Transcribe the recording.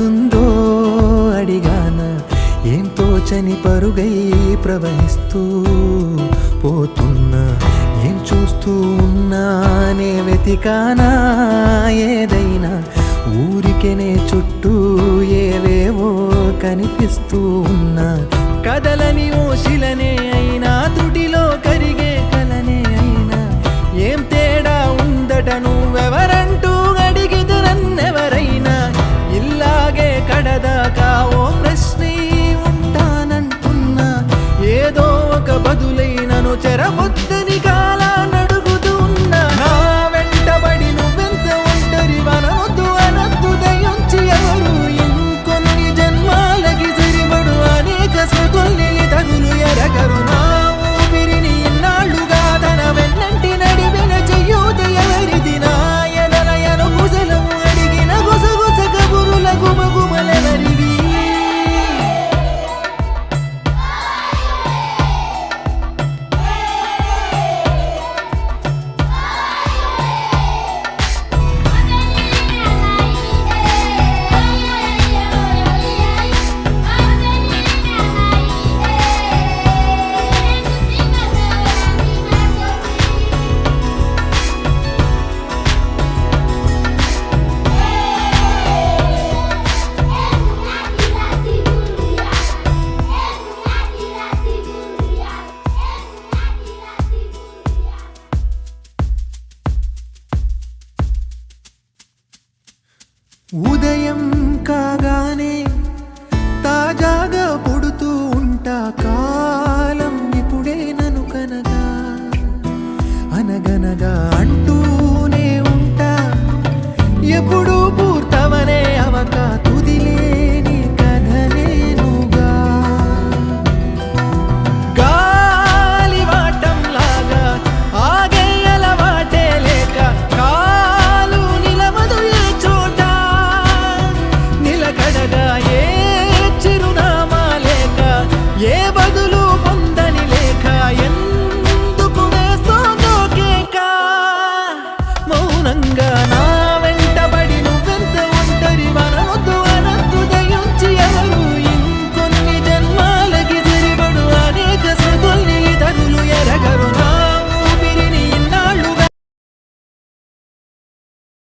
ఏమవుతుందో అడిగాన, ఏం తోచని పరుగై ప్రవహిస్తూ పోతున్నా, ఏం చూస్తూ ఉన్నానే వెతికానా ఏదైనా, ఊరికెనే చుట్టూ ఏవేవో కనిపిస్తూ ఉన్నా, కదలని ఓశిలనే అయినా త్రుటిలో కరిగే కలనే అయినా, ఏం తేడా ఉందట నువ్వెవరంటూ అడిగిదు నన్నెవరైనా, ఇల్లాగే కడదాకా ఓ ప్రశ్నే ఉంటానంటున్నా, ఏదో ఒక బదులైనను చెరబొద్దు